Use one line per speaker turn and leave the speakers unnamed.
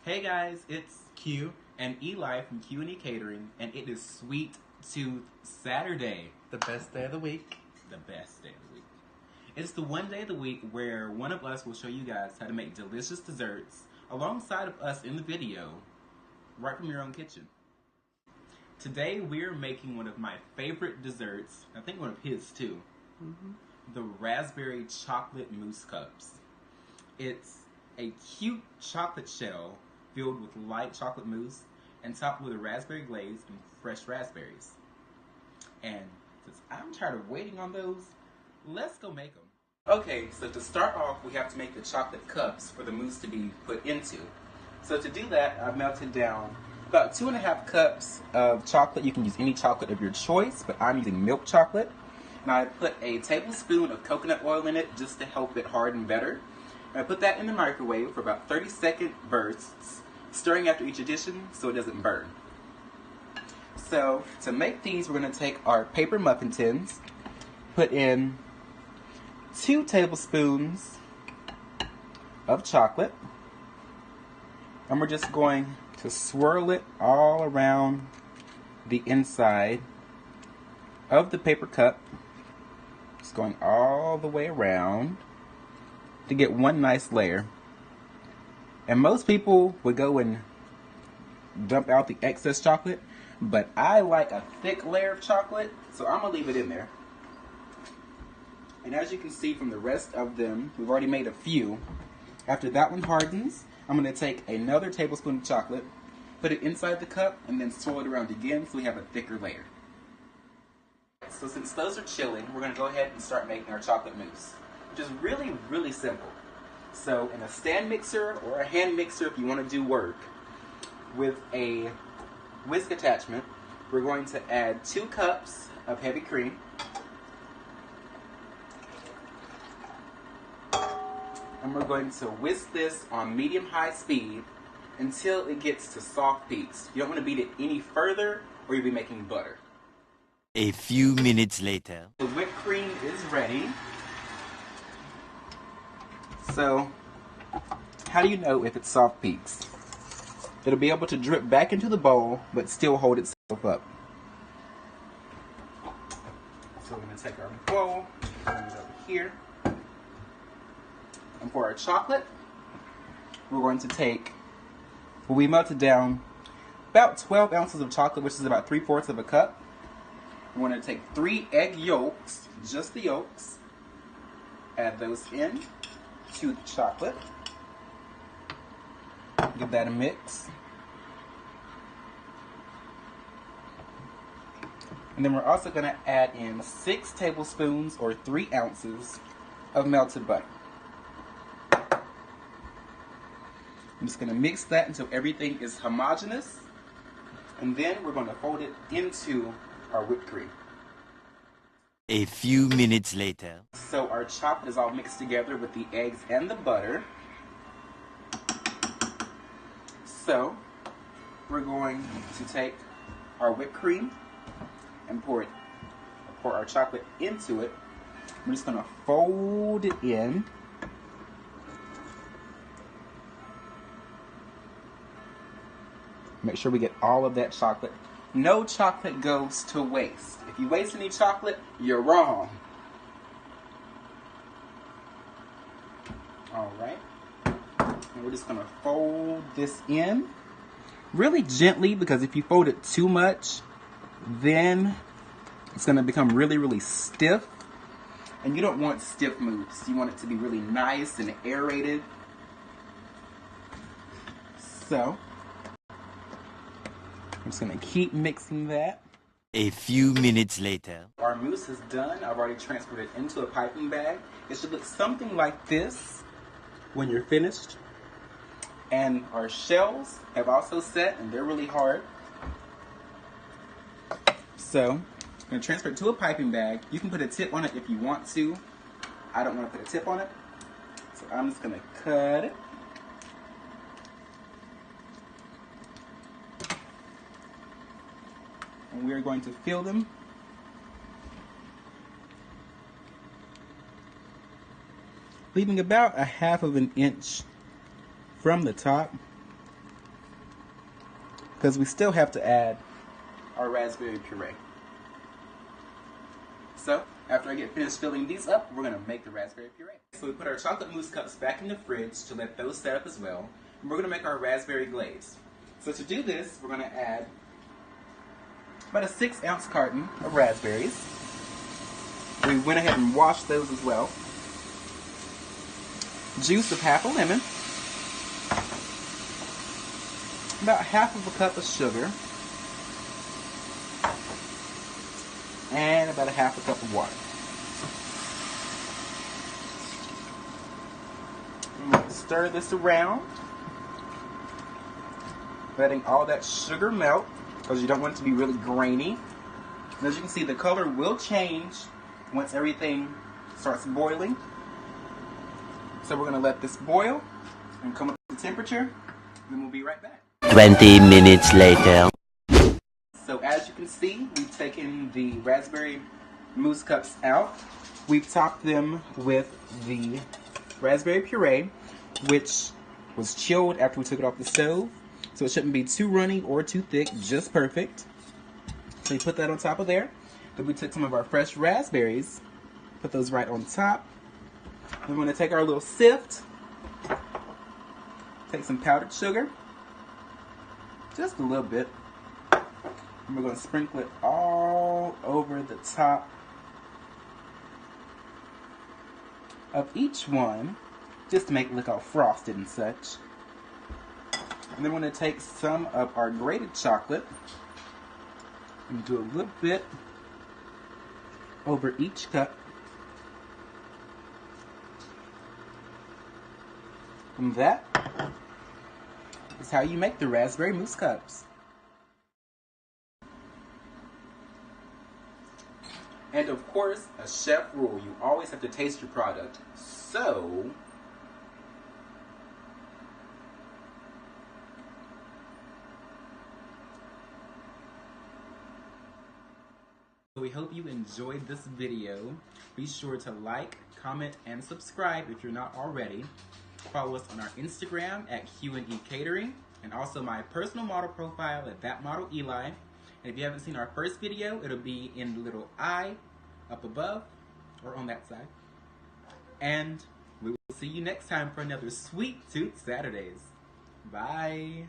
Hey guys, it's Q and Eli from Q&E Catering, and it is Sweet Tooth Saturday.
The best day of the week.
The best day of the week. It's the one day of the week where one of us will show you guys how to make delicious desserts alongside of us in the video, right from your own kitchen. Today we're making one of my favorite desserts, I think one of his too, the raspberry chocolate mousse cups. It's a cute chocolate shell filled with light chocolate mousse and topped with a raspberry glaze and fresh raspberries. And since I'm tired of waiting on those, let's go make them. Okay, so to start off, we have to make the chocolate cups for the mousse to be put into. So to do that, I've melted down about 2.5 cups of chocolate. You can use any chocolate of your choice, but I'm using milk chocolate. And I put a tablespoon of coconut oil in it just to help it harden better. And I put that in the microwave for about 30-second bursts, stirring after each addition so it doesn't burn. So to make these, we're going to take our paper muffin tins, put in 2 tablespoons of chocolate, and we're just going to swirl it all around the inside of the paper cup, just going all the way around to get one nice layer. And most people would go and dump out the excess chocolate, but I like a thick layer of chocolate, so I'm gonna leave it in there. And as you can see from the rest of them, we've already made a few. After that one hardens, I'm gonna take another tablespoon of chocolate, put it inside the cup, and then swirl it around again so we have a thicker layer. So since those are chilling, we're gonna go ahead and start making our chocolate mousse, which is really, really simple. So in a stand mixer or a hand mixer if you want to do work, with a whisk attachment, we're going to add 2 cups of heavy cream. And we're going to whisk this on medium-high speed until it gets to soft peaks. You don't want to beat it any further or you'll be making butter.
A few minutes later.
The whipped cream is ready. So, how do you know if it's soft peaks? It'll be able to drip back into the bowl, but still hold itself up. So we're going to take our bowl, bring it over here. And for our chocolate, we're going to take, we melted down about 12 ounces of chocolate, which is about 3/4 of a cup. We're going to take 3 egg yolks, just the yolks, add those in to the chocolate. Give that a mix. And then we're also going to add in 6 tablespoons or 3 ounces of melted butter. I'm just going to mix that until everything is homogeneous. And then we're going to fold it into our whipped cream.
A few minutes later.
So our chocolate is all mixed together with the eggs and the butter. So we're going to take our whipped cream and pour our chocolate into it. We're just going to fold it in. Make sure we get all of that chocolate. No chocolate goes to waste. If you waste any chocolate, you're wrong. Alright. And we're just going to fold this in really gently, because if you fold it too much, then it's going to become really, really stiff. And you don't want stiff mousse. You want it to be really nice and aerated. So I'm just going to keep mixing that.
A few minutes later.
Our mousse is done. I've already transferred it into a piping bag. It should look something like this when you're finished. And our shells have also set, and they're really hard. So I'm going to transfer it to a piping bag. You can put a tip on it if you want to. I don't want to put a tip on it. So I'm just going to cut it. And we are going to fill them leaving about 1/2 of an inch from the top because we still have to add our raspberry puree. So, after I get finished filling these up, we're going to make the raspberry puree. So we put our chocolate mousse cups back in the fridge to let those set up as well. And we're going to make our raspberry glaze. So to do this, we're going to add about a 6-ounce carton of raspberries. We went ahead and washed those as well. Juice of half a lemon. About half of a cup of sugar. And about a half a cup of water. I'm going to stir this around, letting all that sugar melt, because you don't want it to be really grainy. And as you can see, the color will change once everything starts boiling. So we're going to let this boil and come up to the temperature, and then we'll be right back.
20 minutes later.
So as you can see, we've taken the raspberry mousse cups out. We've topped them with the raspberry puree, which was chilled after we took it off the stove. So it shouldn't be too runny or too thick, just perfect. So we put that on top of there. Then we took some of our fresh raspberries, put those right on top. We're going to take our little sift, take some powdered sugar, just a little bit. And we're going to sprinkle it all over the top of each one, just to make it look all frosted and such. And then we're going to take some of our grated chocolate and do a little bit over each cup. And that is how you make the raspberry mousse cups. And of course, a chef rule, you always have to taste your product. So, we hope you enjoyed this video. Be sure to like, comment, and subscribe if you're not already. Follow us on our Instagram at Q&E Catering, and also my personal model profile at That Model Eli. And if you haven't seen our first video, it'll be in the little eye up above, or on that side. And we will see you next time for another Sweet Tooth Saturdays. Bye.